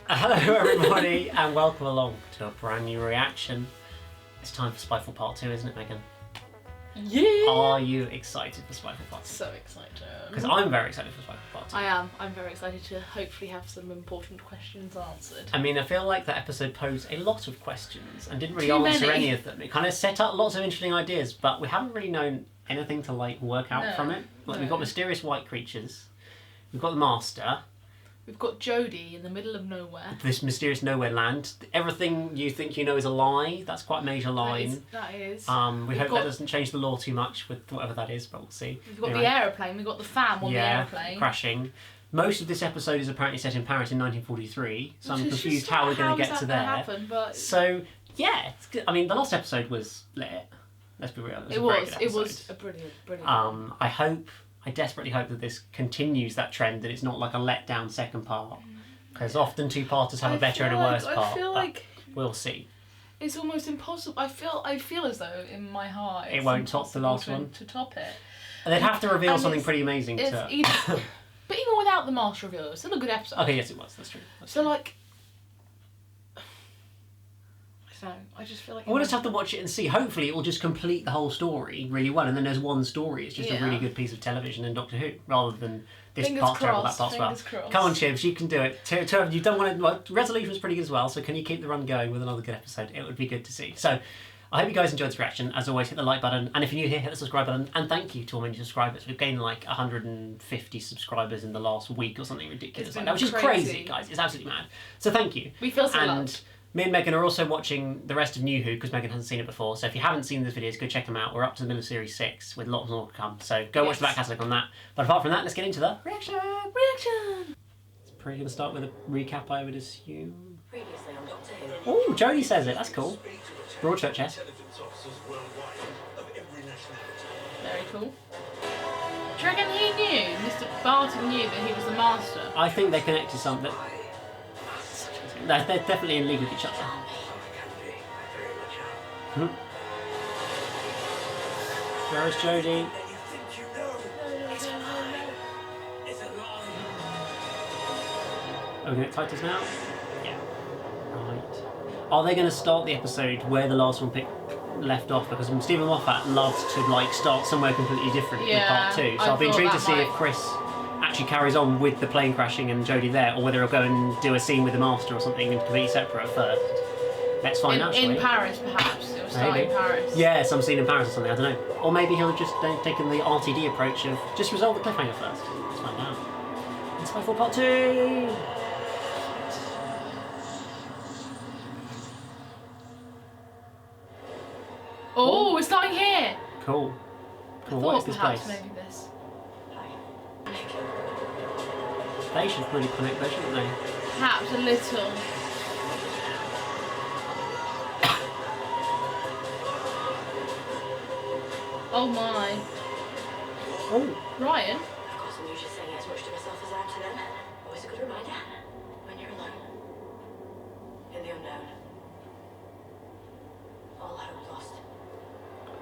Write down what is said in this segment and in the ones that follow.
Hello everybody and welcome along to a brand new reaction. It's time for Spyfall Part 2, isn't it, Megan? Yeah! Are you excited for Spyfall Part 2? So excited. Because I'm very excited for Spyfall Part 2. I am. I'm very excited to hopefully have some important questions answered. I mean, I feel like that episode posed a lot of questions and didn't really Too answer many. any of them. It kind of set up lots of interesting ideas, but we haven't really known anything to like work out from it. Like, we've got mysterious white creatures, we've got the Master, we've got Jodie in the middle of nowhere. this mysterious nowhere land. Everything you think you know is a lie. That's quite a major line. That is. We hope that doesn't change the law too much with whatever that is, but we'll see. We've got the aeroplane, we've got the fam on the aeroplane. Crashing. Most of this episode is apparently set in Paris in 1943, so I'm confused how we're going to get to there. Happen, but... So, yeah, it's good. I mean, the last episode was lit. Let's be real. It was a brilliant. I desperately hope that this continues that trend, that it's not like a let-down second part. Because often two-parters have a better and a worse part. I feel like we'll see. It's almost impossible. I feel as though in my heart it won't top the last one. To top it. And they'd have to reveal something pretty amazing to... But even without the Master reveal, it's still a good episode. Okay, yes it was. That's true. Like... So I just feel like we'll just have to watch it and see. Hopefully, it will just complete the whole story really well, and then there's one story. It's just a really good piece of television in Doctor Who, rather than this part's terrible, that part's well. Come on, Chibs, you can do it. Two of you don't want to. Well, Resolution was pretty good as well. So can you keep the run going with another good episode? It would be good to see. So I hope you guys enjoyed this reaction. As always, hit the like button, and if you're new here, hit the subscribe button. And thank you to all many subscribers. We've gained like 150 subscribers in the last week or something ridiculous like that, which is crazy, guys. It's absolutely mad. So thank you. We feel so loved. Me and Megan are also watching the rest of New Who because Megan hasn't seen it before. So if you haven't seen these videos, go check them out. We're up to the middle of Series 6 with lots more to come. So go watch the back catalogue on that. But apart from that, let's get into the reaction. It's probably going to start with a recap, I would assume. Oh, Jodie says it. That's cool. Broadchurch, yes. Very cool. Do you reckon he knew, Mr. Barton knew that he was the Master? I think they connected something. They're definitely in league with each other. Where is Jodie? Are we going to get titles now? Yeah. Right. Are they going to start the episode where the last one left off? Because Stephen Moffat loves to like start somewhere completely different with part 2. So I'll be intrigued to see if Chris actually carries on with the plane crashing and Jodie there, or whether he'll go and do a scene with the Master or something and completely separate first. Let's find out. In Paris, perhaps. It'll start in Paris. Yeah, some scene in Paris or something. I don't know. Or maybe he'll just taken the RTD approach of just resolve the cliffhanger first. Let's find out. It's Spyfall Part 2. Oh, we're starting here. Cool. Cool. What is this place? Maybe this. They should really connect there, shouldn't they? Perhaps a little. Oh my. Oh. Ryan? Of course, I'm usually saying it as much to myself as I am to them. Always a good reminder. When you're alone. In the unknown. All hope lost.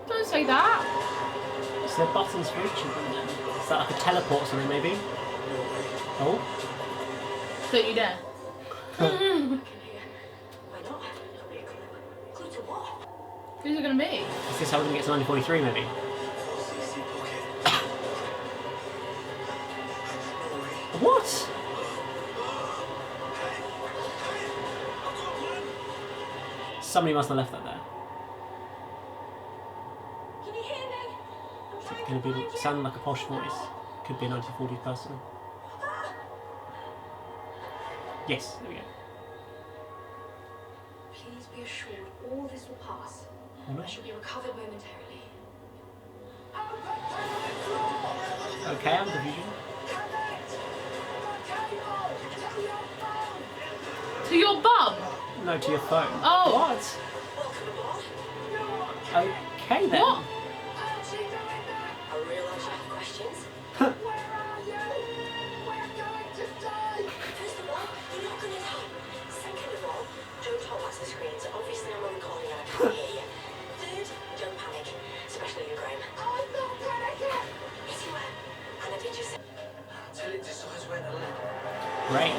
Don't say that. Is there buttons for each of them then? Is that like a teleport or something maybe? Oh. Don't you dare. Why not? There'll be a clue. Clue to what? Who's it going to be? Is this how we're going to get to 1943 maybe? What? Somebody must have left that there. Can you hear me? I'm It's trying going to to be sound like a posh voice. Could be a 1940s person. Yes, there we go. Please be assured all this will pass. Oh, no. I shall be recovered momentarily. Okay, I'm confusion. To your bum? No, to your phone. Oh. What? Okay then. What? I realise you have questions. Huh. First of all, you're not going to die. Second of all, don't talk past the screen, so obviously I'm on recording and I can't hear you. Third, don't panic, especially you, Graham. I'm not panicking! Yes, you were. And I did just say... Till it decides where to land. Great.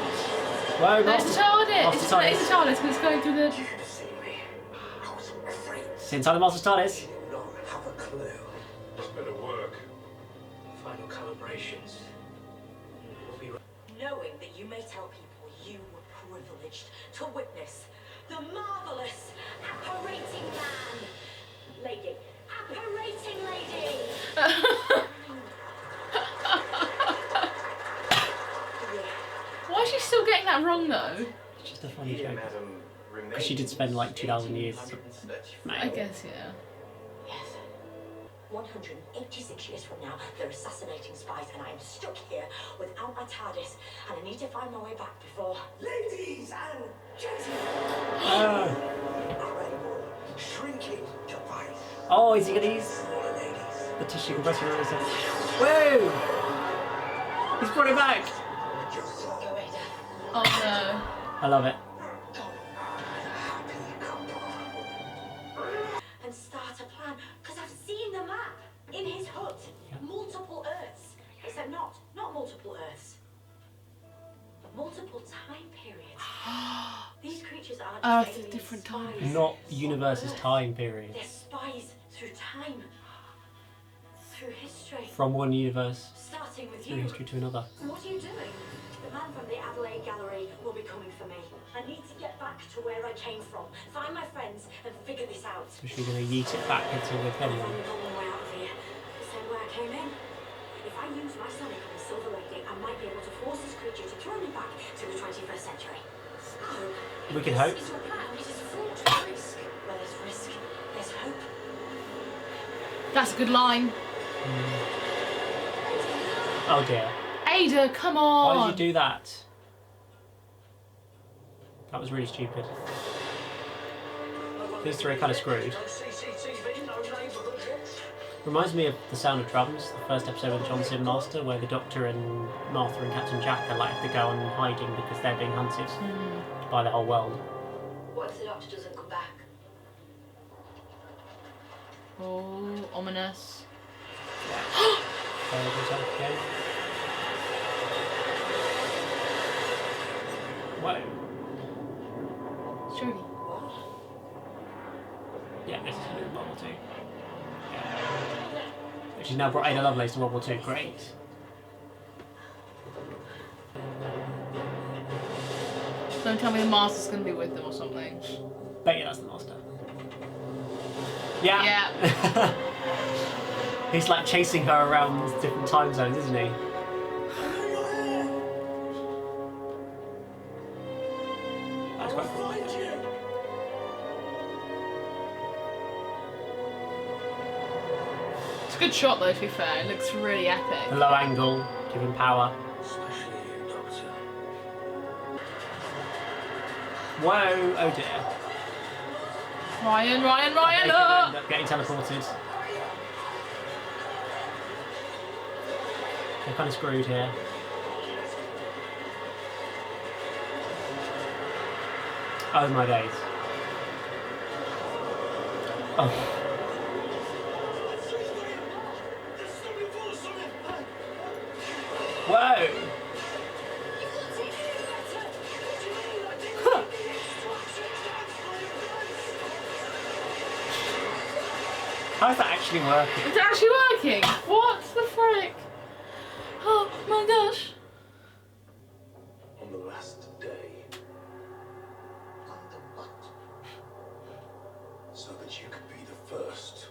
Whoa, Let's Master. told it? It's the TARDIS because it's going through the... You should have seen me. I was afraid. It's inside the Master TARDIS. You do not have a clue. It's better work. Final calibrations. We'll be right. Knowing that you may tell people you were privileged to witness the marvelous apparating man. Lady. Apparating lady. Why is she still getting that wrong though? It's just a funny joke. Because she did spend like 2,000 years. I guess, yeah. Yes. 186 years from now, they're assassinating spies, and I am stuck here without my TARDIS, and I need to find my way back before. Ladies and gentlemen! Incredible shrinking device. Oh, is he going to use the tissue compressor? Whoa! He's brought it back! Oh no. I love it. And start a plan, because I've seen the map in his hut. Yeah. Multiple Earths. Except not multiple Earths. Multiple time periods. These creatures aren't just different spies. times. Not the universe's time period. They're spies through time. Through history. From one universe Starting with through you. history to another. What are you doing? The man from the Adelaide Gallery will be coming for me. I need to get back to where I came from, find my friends, and figure this out. So she's going to yeet it back into with him. I've only got one way out of here. The same way I came in. If I use my sonic on the Silver Lady, I might be able to force this creature to throw me back to the 21st century. So, We can hope. This is your plan. It is fraught with risk. Where there's risk, there's hope. That's a good line. Oh dear. Ada, come on! Why did you do that? That was really stupid. These three are kind of screwed. Reminds me of The Sound of Drums, the first episode of the John Sim Master, where the Doctor and Martha and Captain Jack are like to go on hiding because they're being hunted by the whole world. What if the Doctor doesn't come back? Oh, ominous. Whoa. Surely. What? Yeah, this is World War II. Yeah. She's now brought Ada Lovelace to World War II. Great. Don't tell me the Master's going to be with them or something. Bet you that's the Master. Yeah. Yeah. He's like chasing her around different time zones, isn't he? That's quite cool. It's a good shot though, to be fair. It looks really epic. The low angle, giving power. Especially you, Doctor. Whoa, oh dear. Ryan! They could end up getting teleported. They're kind of screwed here. Oh my days. Oh. Whoa! How's that actually working? It's actually working! What the frick? Oh my gosh! On the last day. Under what? So that you could be the first.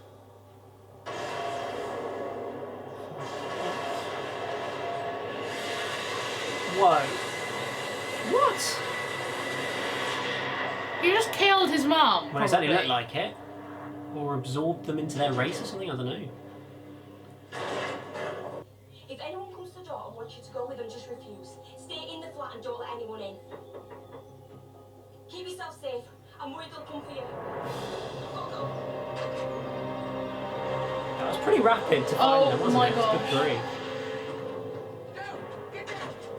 Whoa. What? You just killed his mum. Well, it certainly looked like it. Or absorbed them into their race or something, I don't know. If anyone comes to the door and wants you to go with them, just refuse. Stay in the flat and don't let anyone in. Keep yourself safe. I'm worried they'll come for you. Go, go. That was pretty rapid to find them, wasn't my it? gosh. Good grief.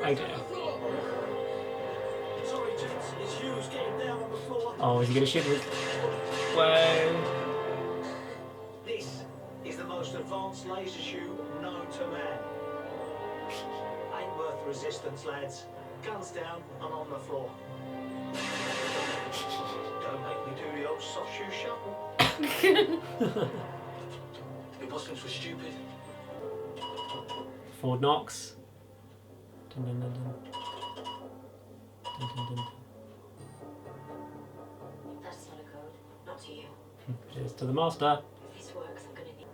Oh dear. Sorry, gents. It's Hughes getting down on the floor. Oh, is he going to shoot with... Whoa. This is the most advanced laser shoe known to man. Ain't worth resistance, lads. Guns down and on the floor. old soft shoe shuffle. Your boss thinks we're stupid. Ford Knox. Dun, dun, dun, dun. Dun, dun, dun. That's not a code. Not to you. Cheers to the master. If this works, I'm gonna need.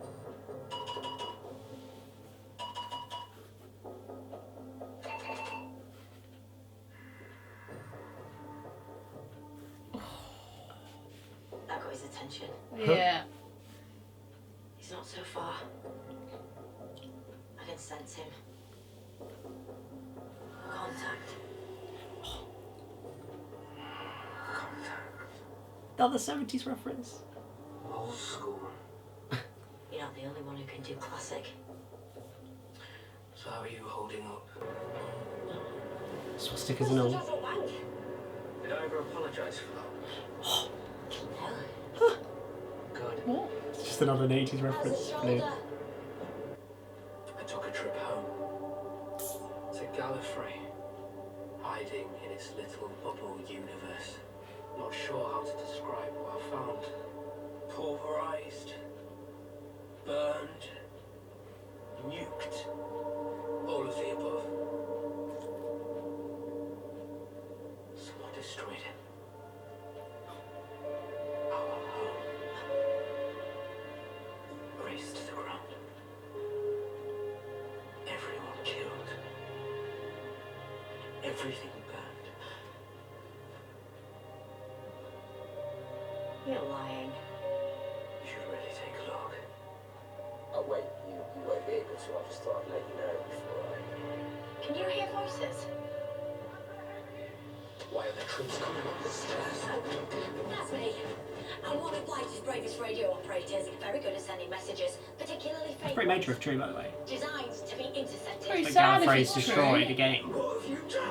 That got his attention. Yeah. He's not so far. I can sense him. Contact. Another 70s reference. Old school. You're not the only one who can do classic. So how are you holding up? Swastikas and all. Did I ever apologise for that? No. Good. What? It's just another 80s reference. Brilliant. I took a trip home to Gallifrey, hiding in its little bubble universe. Not sure how to describe what I found. Pulverized, burned, nuked, all of the above. Someone destroyed it. Our home. Razed to the ground. Everyone killed. Everything burned. You're lying. You should really take a look. Oh wait, you won't be able to. I just thought I'd let you know before I... Can you hear voices? Why are the troops coming up the stairs? That's me. I'm one of Blight's bravest radio operators. Very good at sending messages, particularly fake Pretty major ones, if true, by the way. designed to be intercepted. Pretty But sad if Gallifrey's it's destroyed true. again. What have you done?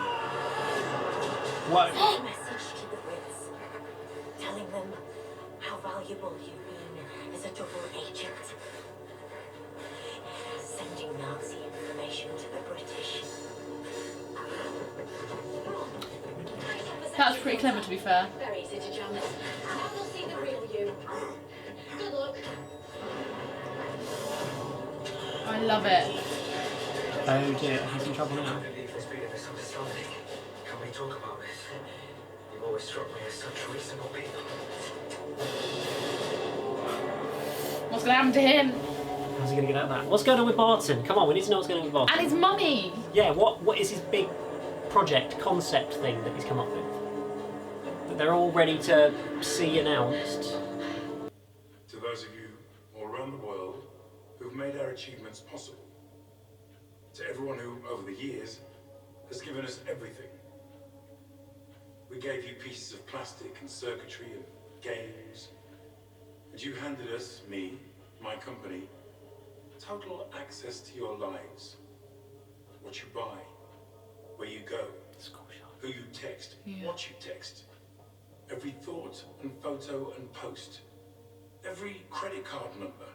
Whoa. A message to the Brits, telling them how valuable you've been as a double agent. Sending Nazi information to the British. That's pretty clever, to be fair. Very easy to jam. Now they'll see the real you. Good luck. I love it. Oh dear, he's in trouble now. I believe there's been a misunderstanding. Can we talk about this? You've always struck me as such reasonable people. What's going to happen to him? How's he going to get out of that? What's going on with Barton? Come on, we need to know what's going on with Barton. And his mummy. Yeah, what is his big project, concept thing that he's come up with? That they're all ready to see announced. To those of you all around the world who've made our achievements possible. To everyone who, over the years, has given us everything. We gave you pieces of plastic and circuitry and games. And you handed us, me, my company, total access to your lives. What you buy, where you go, who you text, what you text. Every thought and photo and post. Every credit card number.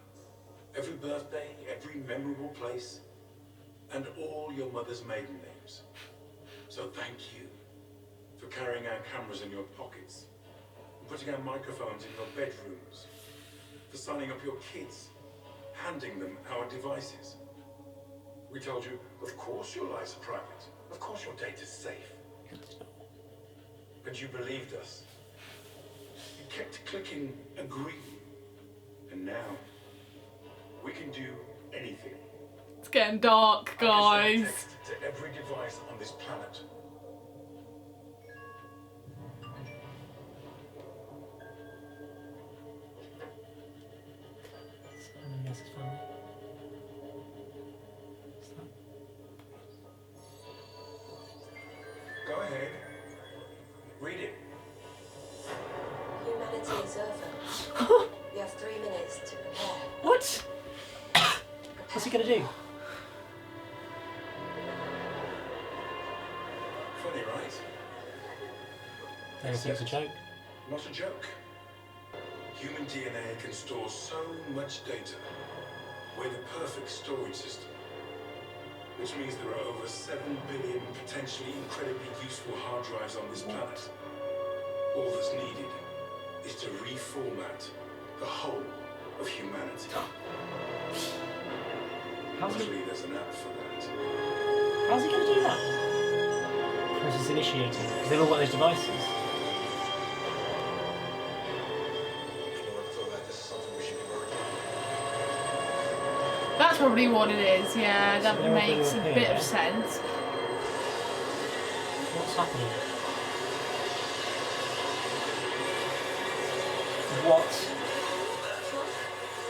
Every birthday, every memorable place. And all your mother's maiden names. So thank you for carrying our cameras in your pockets. And putting our microphones in your bedrooms. For signing up your kids. Handing them our devices. We told you, of course your lives are private. Of course your data's safe. But you believed us. You kept clicking agree. And now, we can do anything. It's getting dark, guys. Text to every device on this planet. Yes, it's fine. Go ahead. Read it. Humanity is over. You have 3 minutes to prepare. What? What's he going to do? Funny, right? Don't think it's a joke. Not a joke. Human DNA can store so much data. We're the perfect storage system. Which means there are over 7 billion potentially incredibly useful hard drives on this planet. All that's needed is to reformat the whole of humanity. Luckily, there's an app for that. How's he going to do that? Process initiating, because they've all got those devices. That's probably what it is, yeah, that makes a bit of sense. What's happening?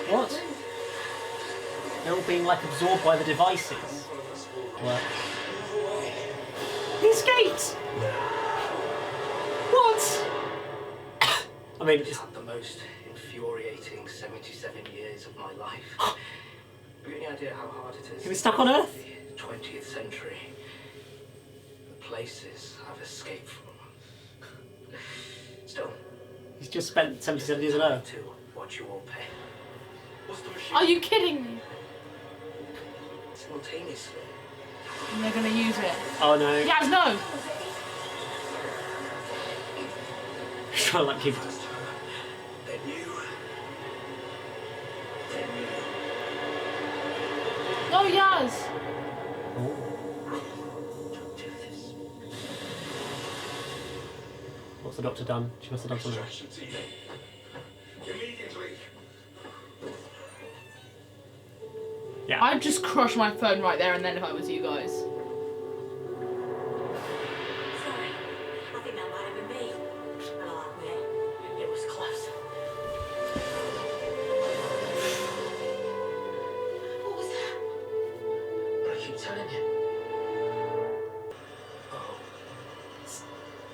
What? They're all being like absorbed by the devices. What? He escaped! What? I mean, I've had the most infuriating 77 years of my life. Have you any idea how hard it is? He was stuck on Earth? The 20th century. The places I've escaped from. Still. He's just spent 77 years on Earth. To what you all pay. What's the machine? Are you kidding me? Simultaneously. And they're gonna use it. Oh no. Yes, no! He's trying to like keep... Then you. Then you. Oh, yes! Don't do this. What's the doctor done? She must have done something. Extraction team. Immediately. Yeah. I'd just crush my phone right there and then if I was you guys. Sorry. I think that might have been me. And I'll admit, it was close. What was that? But I keep telling you. Oh.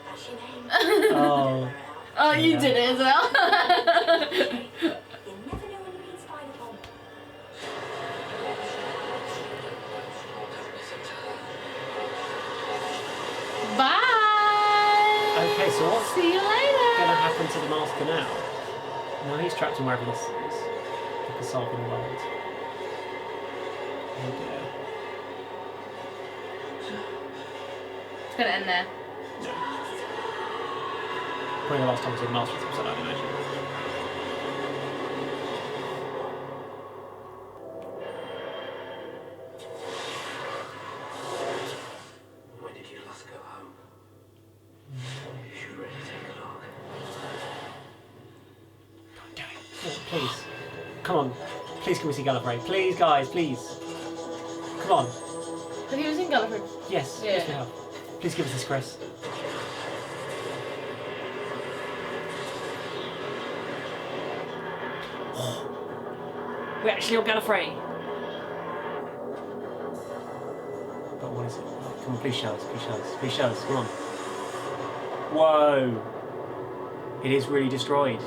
That's your name. Oh. Oh, you Yeah. did it as well. You never know when you meet Spyfall. Bye! Okay, so what's See you later! gonna happen to the master now? Now he's trapped in wherever this is. Like a solving world. Oh dear. It's gonna end there. Probably the last time I see the master episode, I'd imagine. When did you last go home? You should really take a look. Do it. Oh, please. Come on. Please can we see Gallifrey? Please, guys, please. Come on. Have you ever seen Gallifrey? Yes, Yeah. yes we have. Please give us this, Chris. We're actually on Gallifrey. But what is it? Come on, please show us, please show us, please show us, come on. Whoa! It is really destroyed.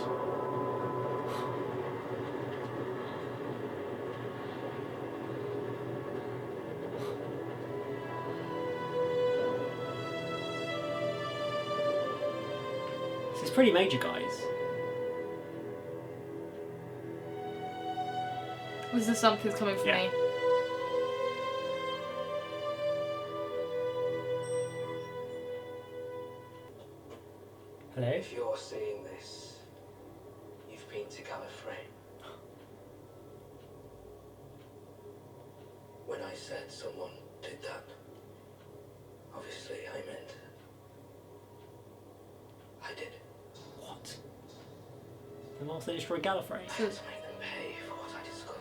This is pretty major, guys. Was there something's coming for Yeah. me? Hello? If you're seeing this, you've been to Gallifrey. When I said someone did that, obviously I meant I did. What? The master destroyed Gallifrey? I had to make them pay for what I discovered.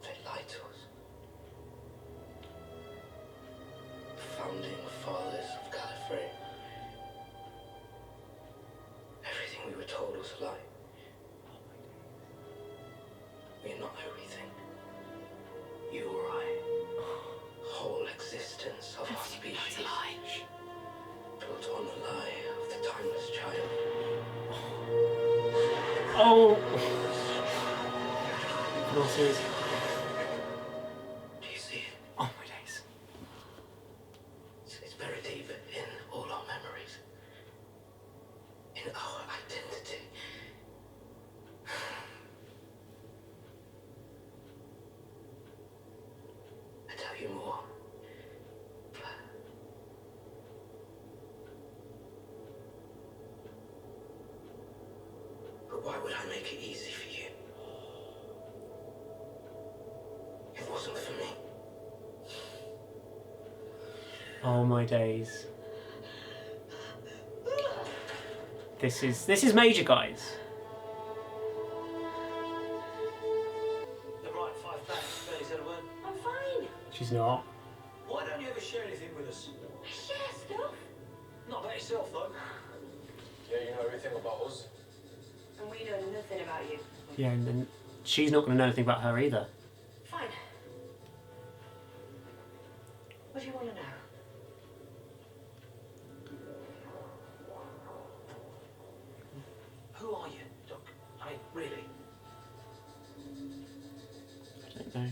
They lied to us. The founding fathers of Gallifrey. Everything we were told was a lie. We are not everything. You or I. Whole existence of our species. Built on the lie of the timeless child. Oh! No, seriously. Do you see it? Oh my days. It's buried deep in all our memories. In our identity. I tell you more. But why would I make it easy for you? It wasn't for me. Oh my days. This is major, guys. The right 5 pounds, Benny said a word. I'm fine. She's not. Why don't you ever share anything with us? I share stuff. Not about yourself, though. Yeah, you know everything about us. And we know nothing about you. Yeah, and then she's not going to know anything about her either. Fine. What do you want to know? Who are you, Doc? I mean, really? I don't know.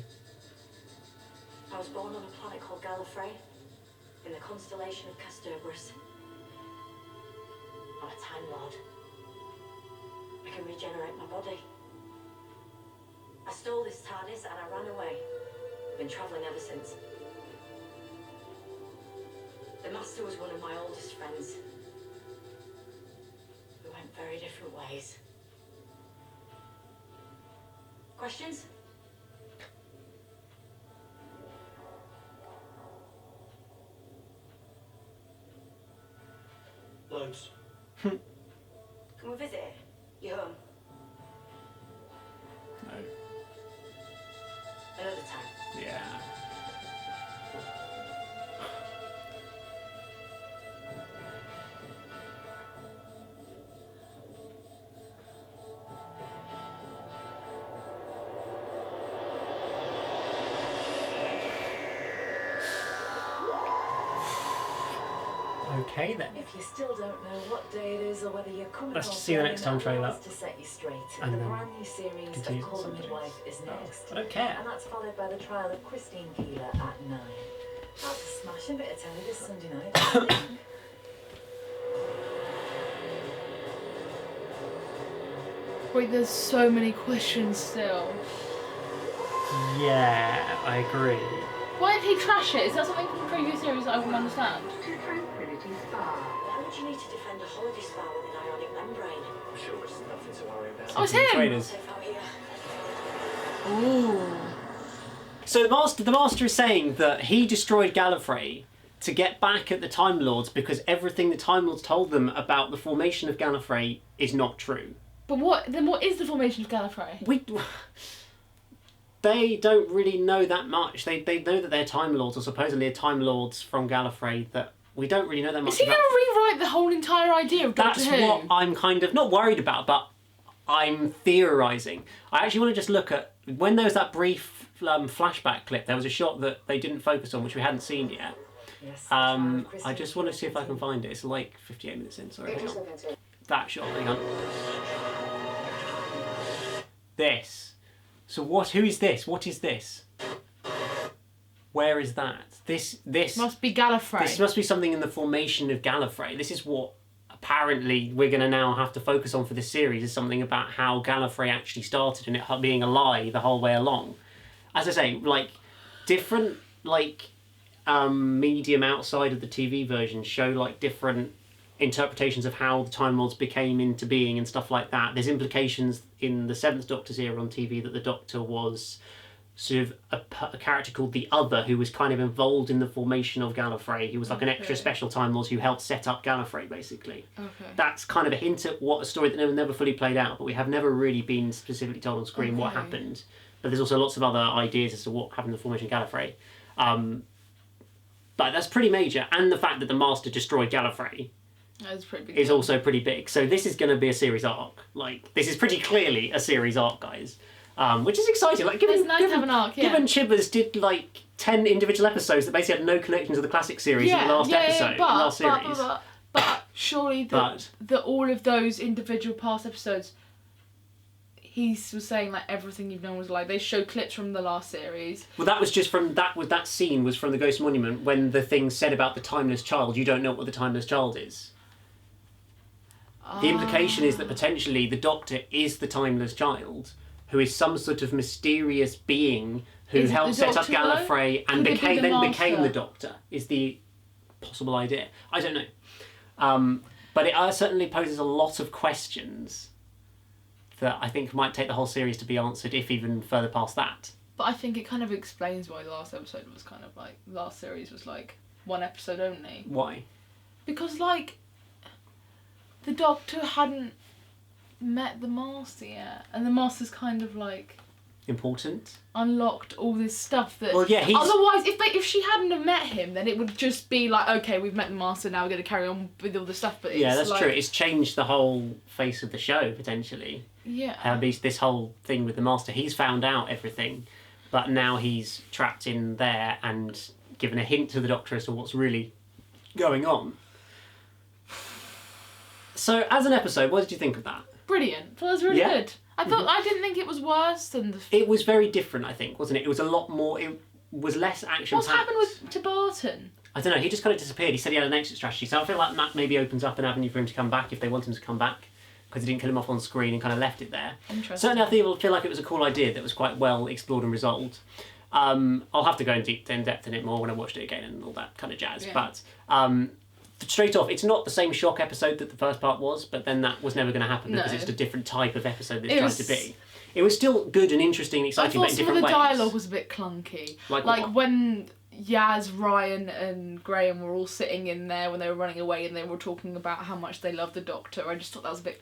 I was born on a planet called Gallifrey, in the constellation of Castorberus. I'm a Time Lord. I can regenerate my body. I stole this TARDIS and I ran away. I've been travelling ever since. The Master was one of my oldest friends. We went very different ways. Questions? Loads. Can we visit? You home? No. Another time. Yeah. Okay then. If you still don't know what day it is or whether you're coming Let's home just see the next time early, trailer. to set you straight. And the then brand new series continue of Call the to Midwife is next. I don't care. And that's followed by the trial of Christine Keeler at 9. That's a smashing bit of telly this Sunday night, I think. Wait, there's so many questions still. Yeah, I agree. Why did he trash it? Is that something from the previous series that I wouldn't understand? Why would you need to defend a holiday spa with an ionic membrane? I'm sure it's nothing to worry about. Oh, it's him! Trainers. Safe out here. Ooh. So the master is saying that he destroyed Gallifrey to get back at the Time Lords because everything the Time Lords told them about the formation of Gallifrey is not true. But what is the formation of Gallifrey? They don't really know that much. They know that they're Time Lords, or supposedly Time Lords from Gallifrey, that we don't really know that much Is he about. going to rewrite the whole entire idea of Doctor Who? That's what I'm kind of not worried about, but I'm theorising. I actually want to just look at, when there was that brief flashback clip, there was a shot that they didn't focus on, which we hadn't seen yet. Yes, I just want to see if I can find it. It's like 58 minutes in, sorry. Hang on. That shot, hang on. This. So who is this? What is this? Where is that? This Must be Gallifrey. This must be something in the formation of Gallifrey. This is what apparently we're going to now have to focus on for this series, is something about how Gallifrey actually started and it being a lie the whole way along. As I say, like, different, like, medium outside of the TV version show, like, different interpretations of how the Time Lords became into being and stuff like that. There's implications in the Seventh Doctor's era on TV that the Doctor was sort of a character called the Other, who was kind of involved in the formation of Gallifrey. He was like an extra special Time Lord who helped set up Gallifrey, basically. Okay. That's kind of a hint at what a story that never fully played out, but we have never really been specifically told on screen what happened. But there's also lots of other ideas as to what happened in the formation of Gallifrey. But that's pretty major, and the fact that the Master destroyed Gallifrey That's pretty big. is also pretty big. So this is going to be a series arc. Like, this is pretty clearly a series arc, guys. Which is exciting. Like, It's nice to have an arc, yeah. Given Chibbers did like 10 individual episodes that basically had no connection to the classic series in the last episode, last series. But surely the all of those individual past episodes, he was saying like everything you've known was like, they show clips from the last series. Well, that was just from that scene was from the Ghost Monument when the thing said about the timeless child. You don't know what the timeless child is. The implication is that potentially the Doctor is the timeless child, who is some sort of mysterious being who helped set up Gallifrey and became the Doctor, is the possible idea. I don't know. But it certainly poses a lot of questions that I think might take the whole series to be answered, if even further past that. But I think it kind of explains why the last episode was kind of like... Last series was like 1 episode only. Why? Because, like, the Doctor hadn't met the Master yet. And the Master's kind of, like... Important? Unlocked all this stuff that... Well, yeah, he's... Otherwise, if she hadn't have met him, then it would just be like, okay, we've met the Master, now we're going to carry on with all the stuff. But it's that's true. It's changed the whole face of the show, potentially. Yeah. This whole thing with the Master. He's found out everything, but now he's trapped in there and given a hint to the Doctor as to what's really going on. So, as an episode, what did you think of that? Brilliant. It was really good. I thought I didn't think it was worse than the... It was very different, I think, wasn't it? It was a lot more... It was less action-packed. What's happened to Barton? I don't know. He just kind of disappeared. He said he had an exit strategy. So I feel like that maybe opens up an avenue for him to come back if they want him to come back, because he didn't kill him off on screen and kind of left it there. Interesting. Certainly, I feel like it was a cool idea that was quite well explored and resolved. I'll have to go in depth in it more when I watched it again and all that kind of jazz. Yeah. But straight off, it's not the same shock episode that the first part was, but then that was never going to happen because it's a different type of episode that it's trying to be. It was still good and interesting and exciting, but in different ways. I thought some of the dialogue was a bit clunky. Like when Yaz, Ryan and Graham were all sitting in there when they were running away and they were talking about how much they love the Doctor. I just thought that was a bit...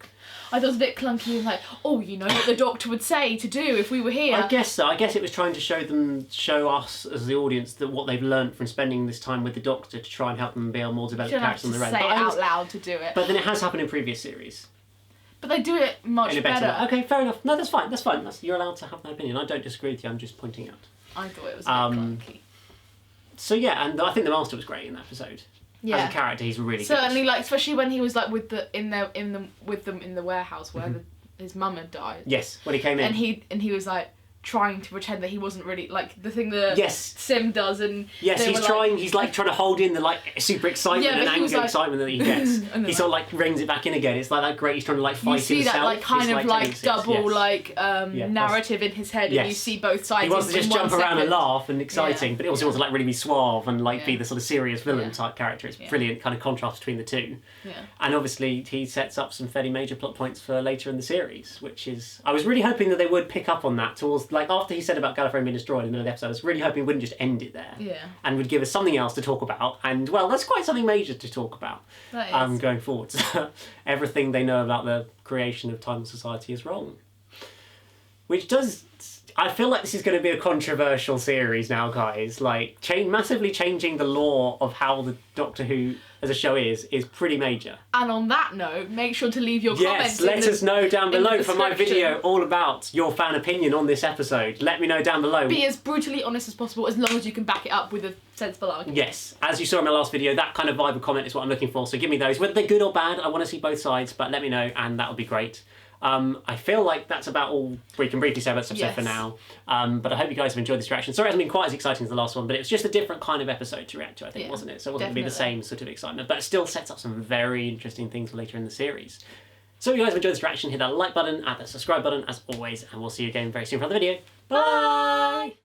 I thought it was a bit clunky and like, oh, you know what the Doctor would say to do if we were here. I guess so. I guess it was trying to show us as the audience that what they've learnt from spending this time with the Doctor to try and help them be able more developed characters on their own. Say it out loud to do it. But then it has happened in previous series. But they do it much in a better better. way. Okay, fair enough. No, that's fine. That's fine. You're allowed to have that opinion. I don't disagree with you. I'm just pointing out. I thought it was a bit clunky. So yeah, and I think the Master was great in that episode. Yeah. As a character, he's really certainly good. like especially when he was like with them in the warehouse where his mum had died. Yes, when he came in. And he was like trying to pretend that he wasn't really like the thing that Sim does and he's trying to hold in the like super excitement and anger excitement that he gets. He sort of like reins it back in again. It's like that great. He's trying to like fight himself. You see that like kind of like double narrative in his head, and you see both sides. He wants to just jump around and laugh and exciting, but he also wants to like really be suave and like be the sort of serious villain type character. It's brilliant kind of contrast between the two. Yeah. And obviously he sets up some fairly major plot points for later in the series, which is I was really hoping that they would pick up on that towards like after he said about Gallifrey being destroyed in the middle of the episode. I was really hoping he wouldn't just end it there. Yeah. And would give us something else to talk about. And well, that's quite something major to talk about. That is. Going forward. Everything they know about the creation of Time and Society is wrong. Which does... I feel like this is going to be a controversial series now, guys. Like, massively changing the lore of how the Doctor Who as a show is pretty major. And on that note, make sure to leave your comments. Yes, let us know down below for my video all about your fan opinion on this episode. Let me know down below. Be as brutally honest as possible, as long as you can back it up with a sensible argument. Yes, as you saw in my last video, that kind of vibe of comment is what I'm looking for. So give me those, whether they're good or bad. I want to see both sides, but let me know, and that would be great. I feel like that's about all we can briefly say about this episode for now. But I hope you guys have enjoyed this reaction. Sorry it hasn't been quite as exciting as the last one, but it was just a different kind of episode to react to, I think, wasn't it? So it wasn't going to be the same sort of excitement, but it still sets up some very interesting things for later in the series. So if you guys have enjoyed this reaction, hit that like button, and the subscribe button as always, and we'll see you again very soon for another video. Bye!